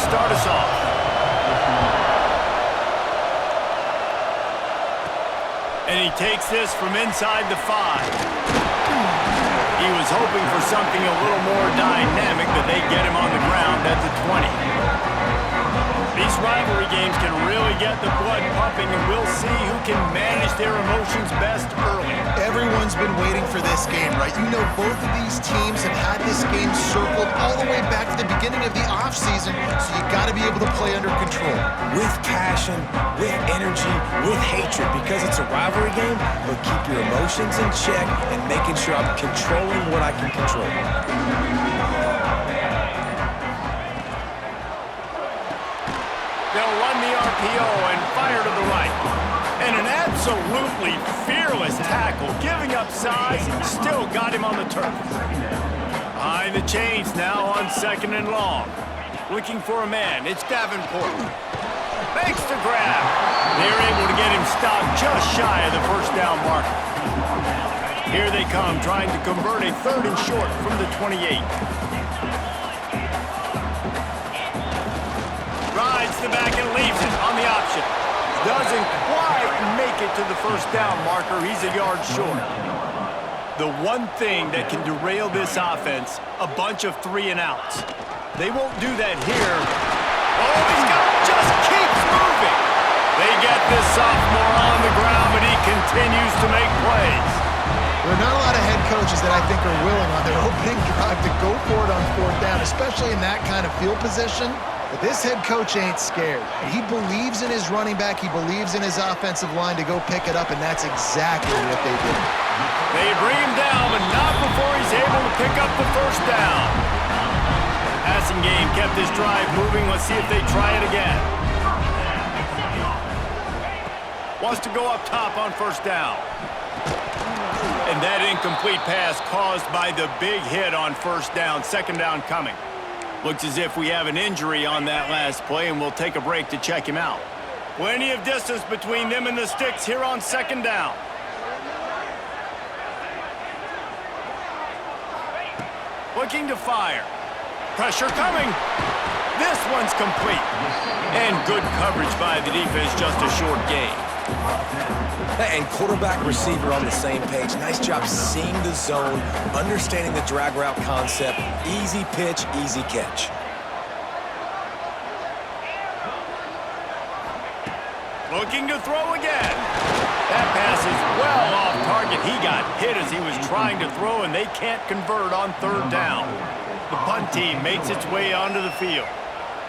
start us off. And he takes this from inside the 5. He was hoping for something a little more dynamic, but they get him on the ground at the 20. These rivalry games can really get the blood pumping, and we'll see who can manage their emotions best early. Everyone's been waiting for this game, right? You know, both of these teams have had this game circled all the way back to the beginning of the offseason, so you got to be able to play under control. With passion, with energy, with hatred, because it's a rivalry game, but keep your emotions in check and making sure I'm controlling what I can control. They'll run the RPO and fire to the right. And an absolutely fearless tackle, giving up size, still got him on the turf. Behind the chains now on 2nd and long. Looking for a man, it's Davenport. Makes the grab. They're able to get him stopped just shy of the first down marker. Here they come, trying to convert a 3rd and short from the 28. Rides the back and leaves it on the option. Doesn't quite make it to the first down marker. He's a yard short. The one thing that can derail this offense, a bunch of 3 and outs. They won't do that here. Oh, just keeps moving. They get this sophomore on the ground, but he continues to make plays. There are not a lot of head coaches that I think are willing on their opening drive to go for it on 4th down, especially in that kind of field position. But this head coach ain't scared. He believes in his running back. He believes in his offensive line to go pick it up, and that's exactly what they did. They bring him down, but not before he's able to pick up the first down. Passing game kept this drive moving. Let's see if they try it again. Wants to go up top on 1st down. And that incomplete pass caused by the big hit on 1st down. 2nd down coming. Looks as if we have an injury on that last play, and we'll take a break to check him out. Plenty of distance between them and the sticks here on 2nd down. Looking to fire. Pressure coming. This one's complete. And good coverage by the defense, just a short gain. And quarterback receiver on the same page. Nice job seeing the zone, understanding the drag route concept. Easy pitch, easy catch. Looking to throw again. That pass is well off target. He got hit as he was trying to throw, and they can't convert on 3rd down. The punt team makes its way onto the field.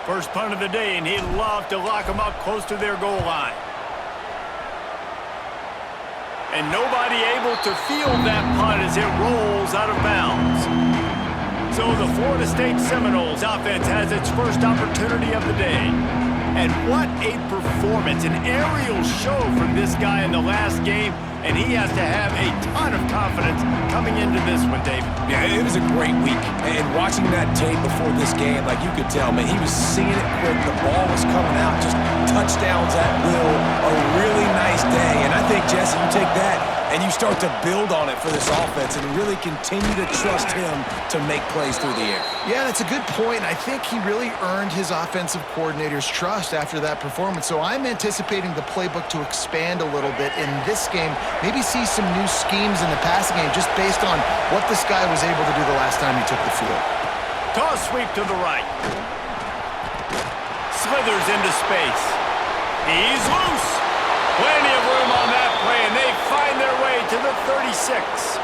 First punt of the day, and he'd love to lock them up close to their goal line. And nobody able to field that punt as it rolls out of bounds. So the Florida State Seminoles offense has its first opportunity of the day. And what a performance, an aerial show from this guy in the last game, and he has to have a ton of confidence coming into this one, David. Yeah, it was a great week. And watching that tape before this game, like you could tell, man, he was seeing it quick. The ball was coming out, just touchdowns at will. A really nice day. And I think, Jesse, you take that and you start to build on it for this offense and really continue to trust him to make plays through the air. Yeah, that's a good point. I think he really earned his offensive coordinator's trust after that performance. So I'm anticipating the playbook to expand a little bit in this game. Maybe see some new schemes in the passing game just based on what this guy was able to do the last time he took the field. Toss sweep to the right. Slithers into space. He's loose. Plenty of room on that play, and they find their way to the 36.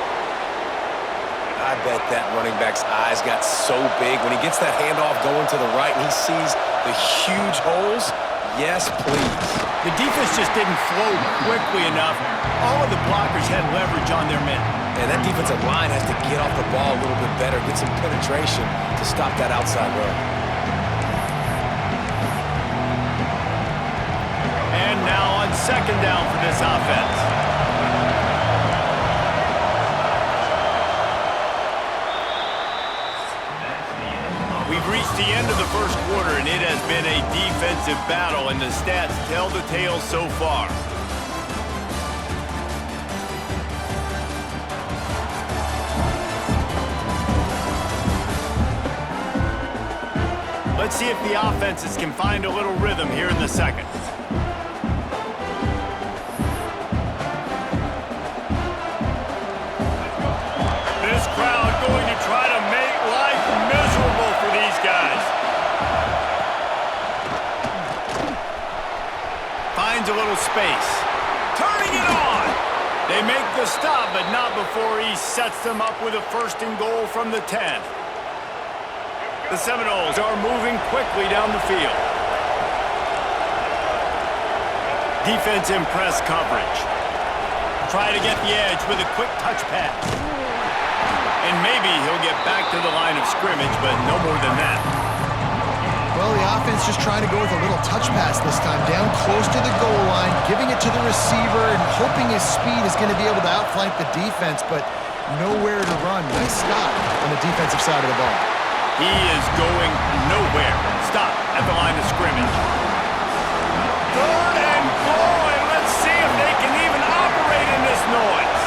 I bet that running back's eyes got so big when he gets that handoff going to the right and he sees the huge holes. Yes, please. The defense just didn't flow quickly enough. All of the blockers had leverage on their men. And that defensive line has to get off the ball a little bit better, get some penetration to stop that outside run. And now on 2nd down for this offense. We've reached the end of the first quarter, and it has been a defensive battle, and the stats tell the tale so far. Let's see if the offenses can find a little rhythm here in the second. This crowd going to try to make life miserable for these guys. Finds a little space. Turning it on. They make the stop, but not before he sets them up with a first and goal from the 10. The Seminoles are moving quickly down the field. Defense in press coverage. Try to get the edge with a quick touch pass. And maybe he'll get back to the line of scrimmage, but no more than that. Well, the offense just trying to go with a little touch pass this time, down close to the goal line, giving it to the receiver and hoping his speed is going to be able to outflank the defense, but nowhere to run. Nice stop on the defensive side of the ball. He is going nowhere. Stop at the line of scrimmage. Third and goal, and let's see if they can even operate in this noise.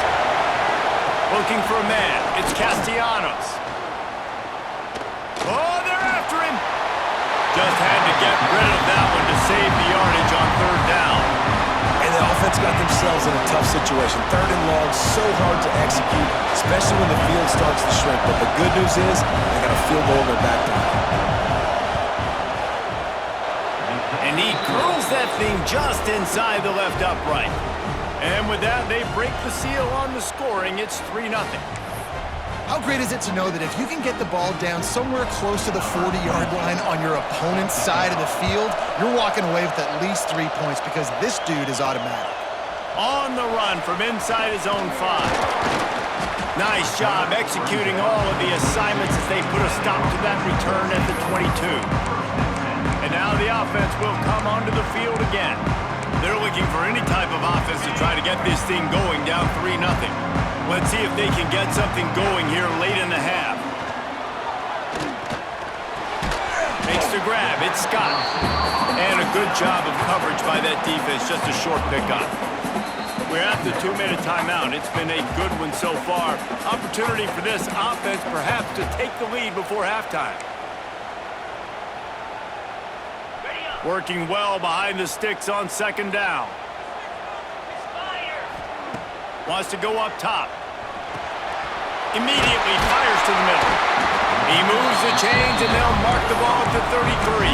Looking for a man. It's Castellanos. Oh, they're after him. Just had to get rid of that one to save the yardage on third down. And the offense got themselves in a tough situation. Third and long, so hard to execute, especially when the field starts to shrink. But the good news is they got a field goal in their back pocket. And he curls that thing just inside the left upright. And with that, they break the seal on the scoring. It's 3-0. How great is it to know that if you can get the ball down somewhere close to the 40-yard line on your opponent's side of the field, you're walking away with at least 3 points because this dude is automatic. On the run from inside his own 5. Nice job executing all of the assignments as they put a stop to that return at the 22. And now the offense will come onto the field again. They're looking for any type of offense to try to get this thing going down 3-0. Let's see if they can get something going here late in the half. Makes the grab. It's Scott. And a good job of coverage by that defense. Just a short pickup. We're at the 2-minute timeout. It's been a good one so far. Opportunity for this offense perhaps to take the lead before halftime. Working well behind the sticks on second down. Wants to go up top. Immediately fires to the middle. He moves the chains and they'll mark the ball at the 33.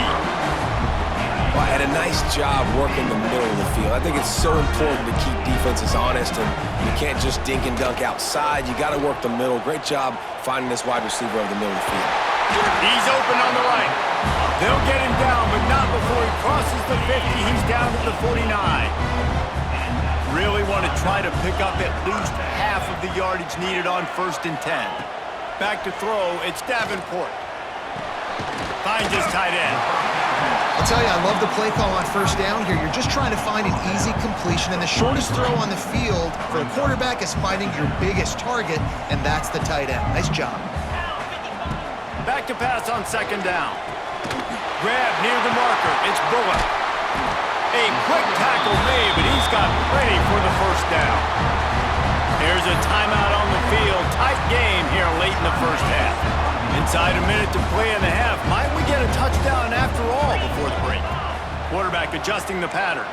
Well, and a nice job working the middle of the field. I think it's so important to keep defenses honest, and you can't just dink and dunk outside. You got to work the middle. Great job finding this wide receiver over the middle of the field. He's open on the right. They'll get him down, but not before he crosses the 50. He's down to the 49. Really want to try to pick up at least half of the yardage needed on 1st and 10. Back to throw, it's Davenport. Finds his tight end. I'll tell you, I love the play call on 1st down here. You're just trying to find an easy completion, and the shortest throw on the field for a quarterback is finding your biggest target, and that's the tight end. Nice job. Back to pass on 2nd down. Grab near the marker. It's Bullock. A quick tackle made, but he's got plenty for the 1st down. There's a timeout on the field. Tight game here late in the 1st half. Inside a minute to play in the half. Might we get a touchdown after all before the break? Quarterback adjusting the pattern.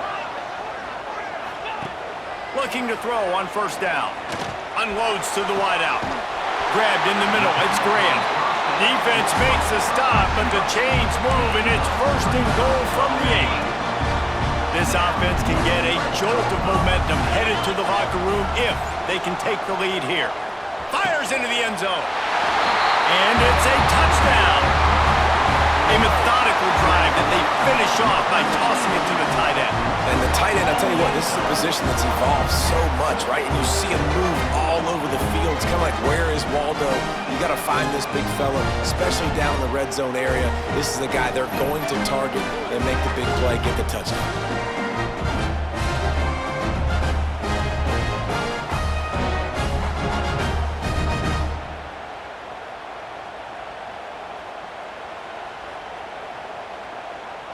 Looking to throw on 1st down. Unloads to the wideout. Grabbed in the middle. It's Graham. Defense makes a stop, but the chains move, and it's 1st and goal from the 8. This offense can get a jolt of momentum headed to the locker room if they can take the lead here. Fires into the end zone. And it's a touchdown. A methodical drive that they finish off by tossing it to the tight end. And the tight end, I'll tell you what, this is a position that's evolved so much, right? And you see him move all over the field. It's kind of like, where is Waldo? You got to find this big fella, especially down in the red zone area. This is the guy they're going to target and make the big play, get the touchdown.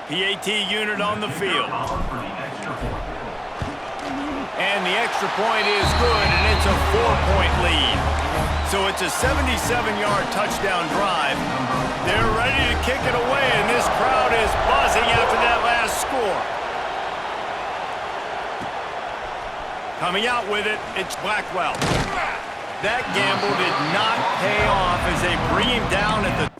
PAT unit on the field. And the extra point is good, and it's a 4-point lead. So it's a 77-yard touchdown drive. They're ready to kick it away, and this crowd is buzzing after that last score. Coming out with it, it's Blackwell. That gamble did not pay off as they bring him down at the...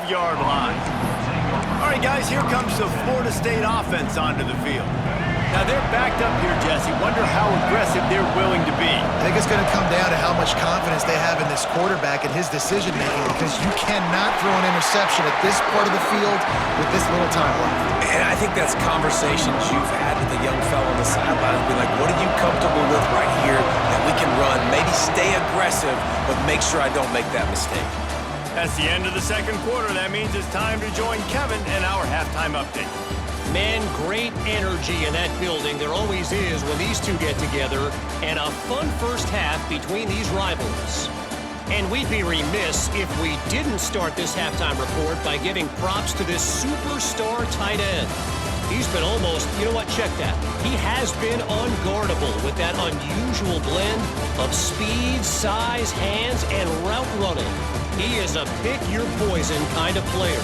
yard line. All right, guys, here comes the Florida State offense onto the field. Now, they're backed up here, Jesse. Wonder how aggressive they're willing to be. I think it's going to come down to how much confidence they have in this quarterback and his decision-making, because you cannot throw an interception at this part of the field with this little time left. And I think that's conversations you've had with the young fellow on the sideline. Be like, what are you comfortable with right here that we can run? Maybe stay aggressive, but make sure I don't make that mistake. That's the end of the second quarter. That means it's time to join Kevin and our halftime update. Man, great energy in that building. There always is when these two get together. And a fun first half between these rivals. And we'd be remiss if we didn't start this halftime report by giving props to this superstar tight end. He's been almost, you know what, check that. He has been unguardable with that unusual blend of speed, size, hands, and route running. He is a pick-your-poison kind of player.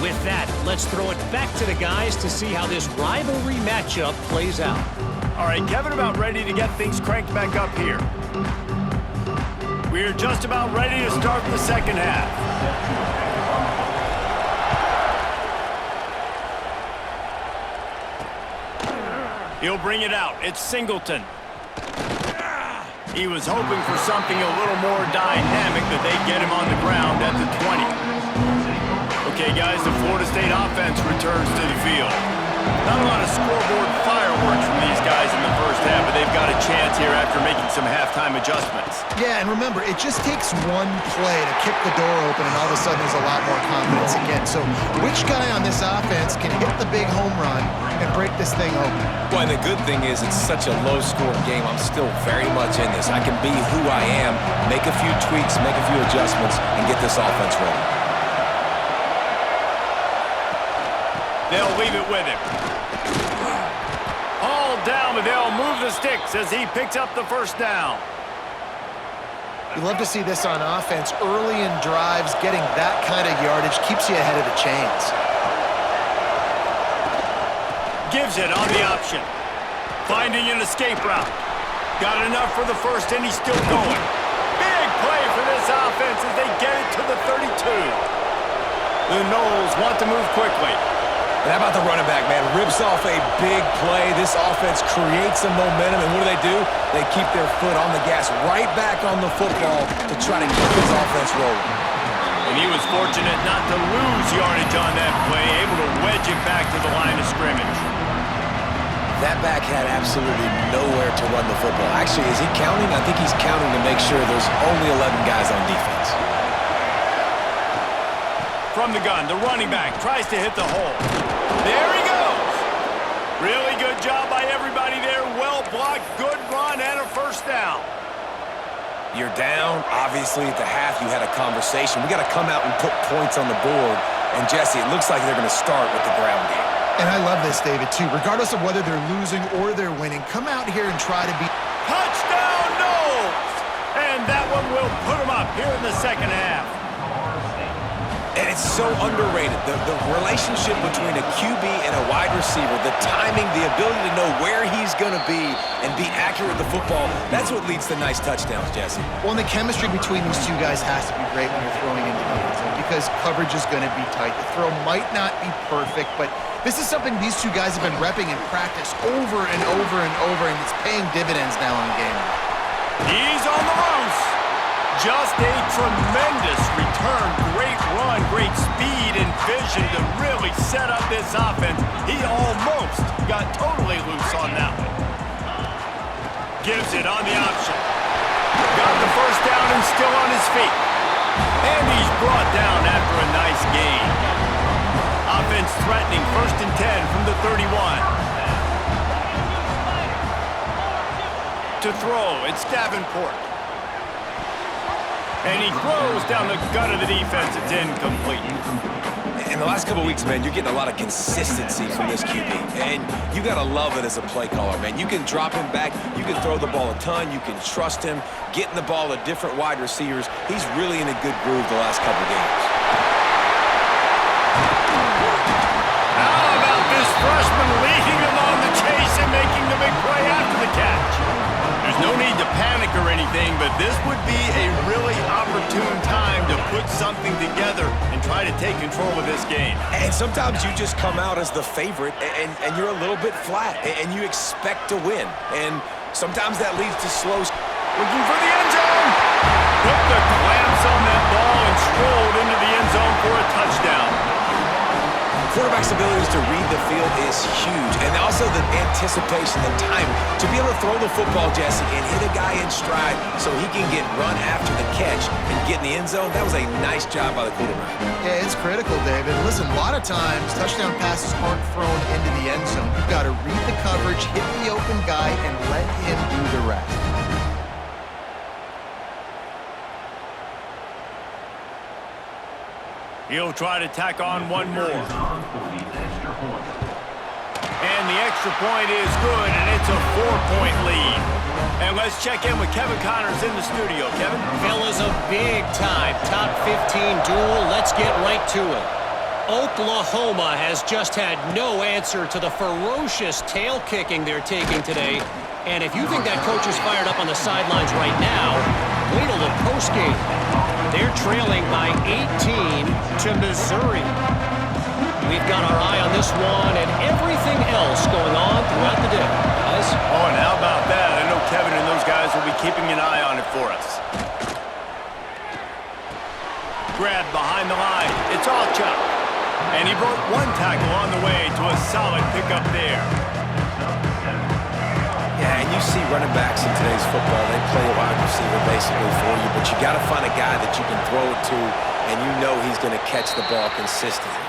With that, let's throw it back to the guys to see how this rivalry matchup plays out. All right, Kevin, about ready to get things cranked back up here. We're just about ready to start the second half. He'll bring it out. It's Singleton. He was hoping for something a little more dynamic, that they get him on the ground at the 20. Okay, guys, the Florida State offense returns to the field. Not a lot of scoreboard fireworks from these guys in the first half, but they've got a chance here after making some halftime adjustments. Yeah, and remember, it just takes one play to kick the door open, and all of a sudden there's a lot more confidence again. So which guy on this offense can hit the big home run and break this thing open? Well, and the good thing is it's such a low-scoring game. I'm still very much in this. I can be who I am, make a few tweaks, make a few adjustments, and get this offense rolling. They'll leave it with him. All down, but they'll move the sticks as he picks up the first down. You love to see this on offense. Early in drives, getting that kind of yardage keeps you ahead of the chains. Gives it on the option. Finding an escape route. Got enough for the first, and he's still going. Big play for this offense as they get it to the 32. The Noles want to move quickly. And how about the running back, man? Rips off a big play. This offense creates some momentum, and what do? They keep their foot on the gas, right back on the football to try to keep this offense rolling. And he was fortunate not to lose yardage on that play, able to wedge it back to the line of scrimmage. That back had absolutely nowhere to run the football. Actually, is he counting? I think he's counting to make sure there's only 11 guys on defense. From the gun, the running back tries to hit the hole. There he goes. Really good job by everybody there. Well blocked, good run, and a first down. You're down. Obviously, at the half, you had a conversation. We got to come out and put points on the board. And, Jesse, it looks like they're going to start with the ground game. And I love this, David, too. Regardless of whether they're losing or they're winning, come out here and try to be... Touchdown, Noles! And that one will put them up here in the second half. And it's so underrated. The relationship between a QB and a wide receiver, the timing, the ability to know where he's going to be and be accurate with the football, that's what leads to nice touchdowns, Jesse. Well, and the chemistry between these two guys has to be great when you're throwing into the end zone, because coverage is going to be tight. The throw might not be perfect, but this is something these two guys have been repping in practice over and over and over, and it's paying dividends now in game. He's on the loose. Just a tremendous return. Great run, great speed and vision to really set up this offense. He almost got totally loose on that one. Gives it on the option. Got the first down and still on his feet. And he's brought down after a nice gain. Offense threatening 1st and 10 from the 31. To throw, it's Davenport. And he throws down the gut of the defense. It's incomplete. In the last couple of weeks, man, you're getting a lot of consistency from this QB. And you got to love it as a play caller, man. You can drop him back. You can throw the ball a ton. You can trust him. Getting the ball to different wide receivers. He's really in a good groove the last couple of games. How about this freshman leading them on the chase and making the big play after the catch? There's no need to panic or anything, but this would be a really opportune time to put something together and try to take control of this game. And sometimes you just come out as the favorite, and you're a little bit flat, and you expect to win. And sometimes that leads to slow. Looking for the end zone. Put the clamps on that ball and strolled into the end zone for a touchdown. Quarterback's abilities to read the field is huge, and also the anticipation, the time to be able to throw the football, Jesse, and hit a guy in stride so he can get run after the catch and get in the end zone. That was a nice job by the quarterback. Yeah, it's critical, David. Listen, a lot of times touchdown passes aren't thrown into the end zone. You've got to read the coverage, hit the open guy, and let him do the rest. He'll try to tack on one more. And the extra point is good, and it's a 4-point lead. And let's check in with Kevin Connors in the studio. Kevin? Fellas, a big-time top 15 duel. Let's get right to it. Oklahoma has just had no answer to the ferocious tail kicking they're taking today. And if you think that coach is fired up on the sidelines right now, wait till the postgame. They're trailing by 18 to Missouri. We've got our eye on this one and everything else going on throughout the day, guys. Oh, and how about that? I know Kevin and those guys will be keeping an eye on it for us. Grab behind the line. It's all Chuck. And he broke one tackle on the way to a solid pickup there. Yeah, and you see running backs in today's football, they play a wide receiver basically for you, but you got to find a guy that you can throw it to, and you know he's going to catch the ball consistently.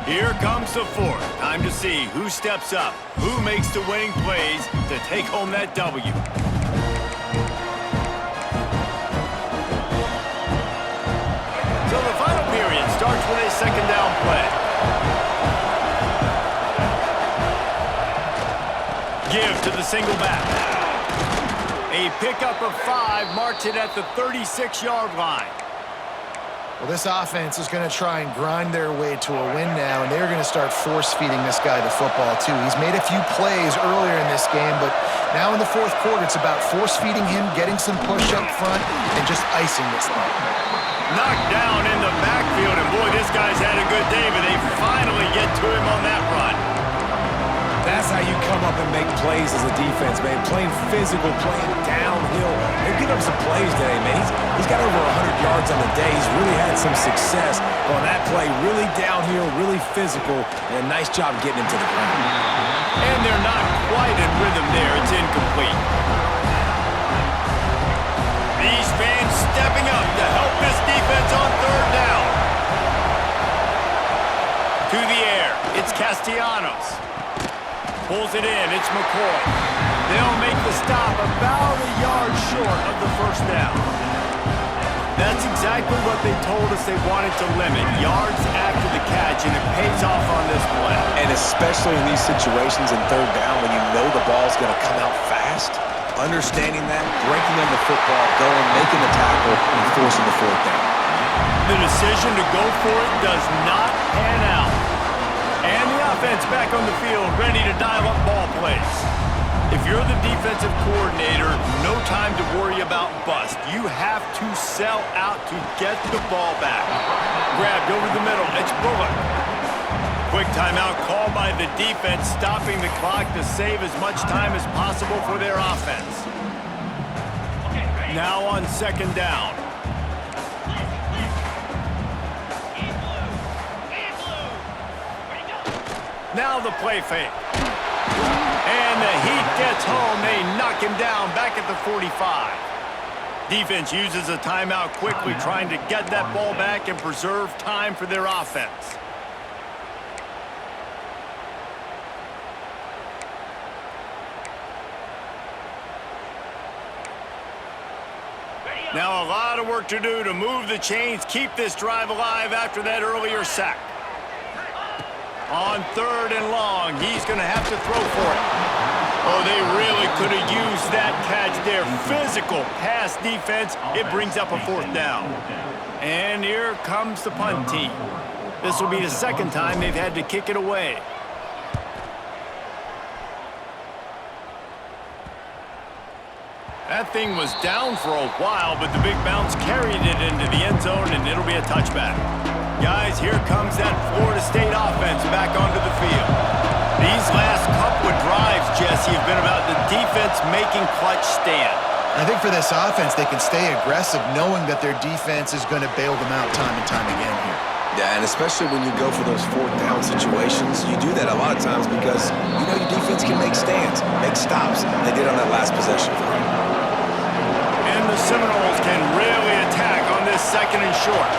Here comes the fourth. Time to see who steps up, who makes the winning plays to take home that W. So the final period starts with a second down play. Give to the single back. A pickup of 5 marks it at the 36-yard line. Well, this offense is going to try and grind their way to a win now, and they're going to start force-feeding this guy the football, too. He's made a few plays earlier in this game, but now in the fourth quarter, it's about force-feeding him, getting some push up front, and just icing this thing. Knocked down in the backfield, and boy, this guy's had a good day, but they finally get to him on that run. That's how you come up and make plays as a defense, man. Playing physical, playing downhill. They've given up some plays today, man. He's got over 100 yards on the day. He's really had some success on that play. Really downhill, really physical, and a nice job getting him to the ground. And they're not quite in rhythm there. It's incomplete. These fans stepping up to help this defense on third down. To the air. It's Castellanos. Pulls it in. It's McCoy. They'll make the stop about a yard short of the first down. That's exactly what they told us they wanted to limit. Yards after the catch, and it pays off on this play. And especially in these situations in third down when you know the ball's going to come out fast, understanding that, breaking on the football, going, making the tackle, and forcing the fourth down. The decision to go for it does not pan out. And the offense back on the field, ready to dial up ball plays. If you're the defensive coordinator, no time to worry about bust. You have to sell out to get the ball back. Grabbed over the middle. It's Bullock. Quick timeout called by the defense, stopping the clock to save as much time as possible for their offense. Now on second down. Now the play fake. And the Heat gets home. They knock him down back at the 45. Defense uses a timeout quickly, trying to get that ball back and preserve time for their offense. Now a lot of work to do to move the chains, keep this drive alive after that earlier sack. On third and long, he's going to have to throw for it. Oh, they really could have used that catch there. Physical pass defense. It brings up a fourth down. And here comes the punt team. This will be the second time they've had to kick it away. That thing was down for a while, but the big bounce carried it into the end zone, and it'll be a touchback. Guys, here comes that Florida State offense back onto the field. These last couple of drives, Jesse, have been about the defense making clutch stand. I think for this offense, they can stay aggressive knowing that their defense is going to bail them out time and time again here. Yeah, and especially when you go for those fourth down situations, you do that a lot of times because you know your defense can make stands, make stops. They did on that last possession for them. And the Seminoles can really attack on this second and short.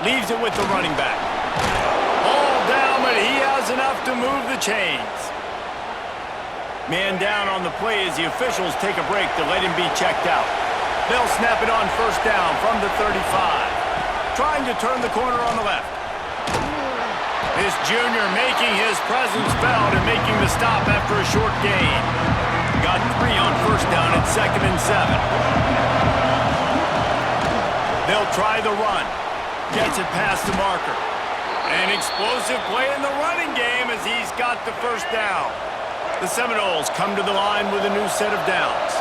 Leaves it with the running back. Ball down, but he has enough to move the chains. Man down on the play as the officials take a break to let him be checked out. They'll snap it on first down from the 35. Trying to turn the corner on the left. This junior making his presence felt and making the stop after a short gain. Got 3 on first down at 2nd and 7. They'll try the run. Gets it past the marker. An explosive play in the running game as he's got the first down. The Seminoles come to the line with a new set of downs.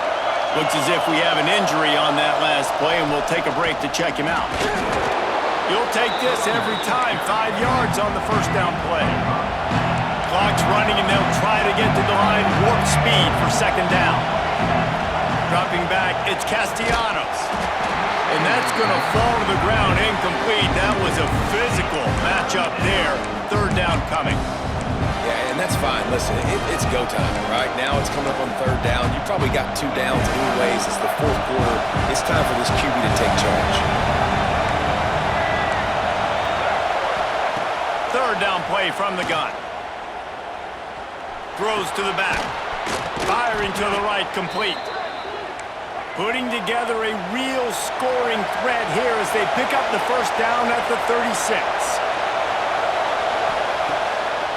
Looks as if we have an injury on that last play, and we'll take a break to check him out. You'll take this every time. 5 yards on the first down play. Clock's running, and they'll try to get to the line. Warp speed for second down. Dropping back, it's Castellanos. And that's going to fall to the ground incomplete. That was a physical matchup there. Third down coming. Yeah, and that's fine. Listen, it's go time, right? Now it's coming up on third down. You probably got 2 downs anyways. It's the fourth quarter. It's time for this QB to take charge. Third down play from the gun. Throws to the back. Firing to the right, complete. Putting together a real scoring threat here as they pick up the first down at the 36.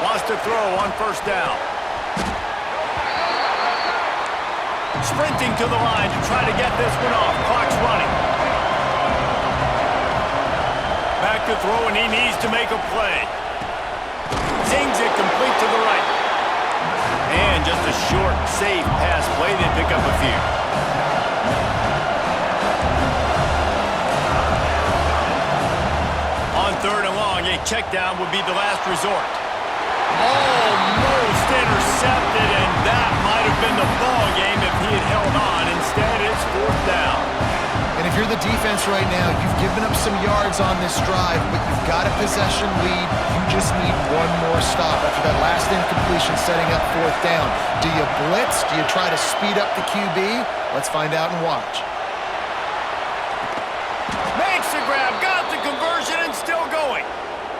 Wants to throw on first down. Sprinting to the line to try to get this one off. Clock's running. Back to throw, and he needs to make a play. Zings it complete to the right. And just a short, safe pass play. They pick up a few. On third and long, a check down would be the last resort. Almost intercepted, and that might have been the ball game if he had held on. Instead, it's fourth down. And if you're the defense right now, you've given up some yards on this drive, but you've got a possession lead. You just need one more stop after that last incompletion setting up fourth down. Do you blitz? Do you try to speed up the QB? Let's find out and watch. Makes the grab, got the conversion, and still going.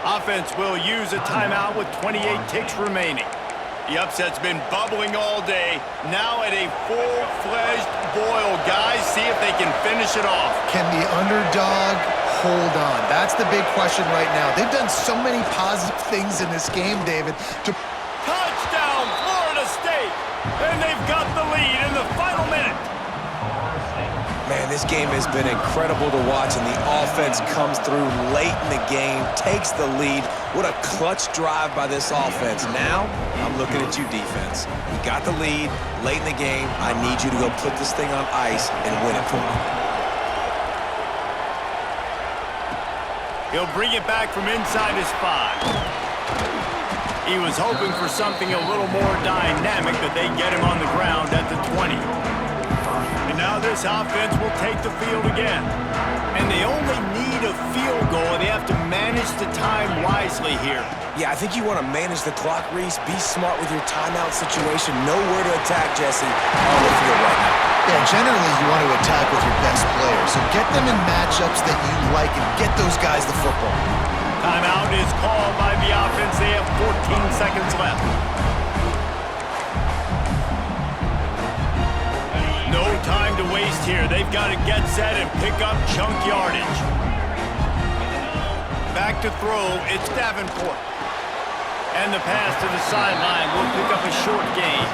Offense will use a timeout with 28 ticks remaining. The upset's been bubbling all day. Now at a full-fledged boil. Guys, see if they can finish it off. Can the underdog hold on? That's the big question right now. They've done so many positive things in this game, David. Touchdown, Florida State! And they've got the lead in the final minute. Man, this game has been incredible to watch, and the offense comes through late in the game, takes the lead. What a clutch drive by this offense. Now, I'm looking at you, defense. You got the lead late in the game. I need you to go put this thing on ice and win it for me. He'll bring it back from inside his 5. He was hoping for something a little more dynamic, but they get him on the ground at the 20. And now this offense will take the field again. And they only need a field goal. They have to manage the time wisely here. Yeah, I think you want to manage the clock, Reese. Be smart with your timeout situation. Know where to attack, Jesse, on the field right now. Yeah, generally you want to attack with your best players. So get them in matchups that you like and get those guys the football. Timeout is called by the offense. They have 14 seconds left. No time to waste here. They've got to get set and pick up chunk yardage. Back to throw, it's Davenport. And the pass to the sideline will pick up a short gain.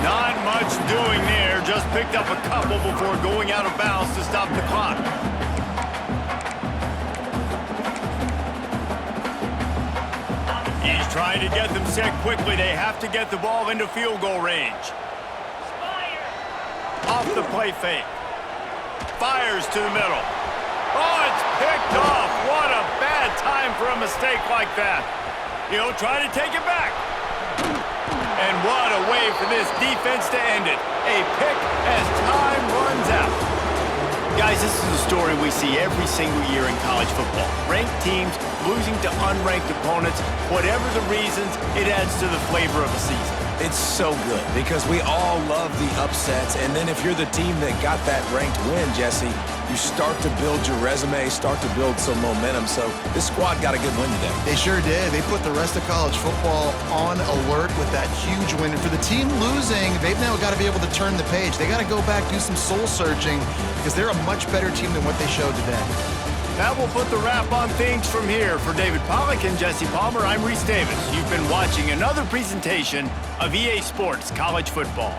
Not much doing there, just picked up a couple before going out of bounds to stop the clock. He's trying to get them set quickly. They have to get the ball into field goal range. Off the play fake. Fires to the middle. Oh, it's picked off. What a bad time for a mistake like that. He'll try to take it back. And what a way for this defense to end it. A pick as time runs out. Guys, this is a story we see every single year in college football. Ranked teams losing to unranked opponents. Whatever the reasons, it adds to the flavor of a season. It's so good because we all love the upsets, and then if you're the team that got that ranked win, Jesse, you start to build your resume, start to build some momentum. So this squad got a good win today. They sure did. They put the rest of college football on alert with that huge win. And for the team losing, they've now got to be able to turn the page. They got to go back, do some soul searching, because they're a much better team than what they showed today. That will put the wrap on things from here. For David Pollack and Jesse Palmer, I'm Reese Davis. You've been watching another presentation of EA Sports College Football.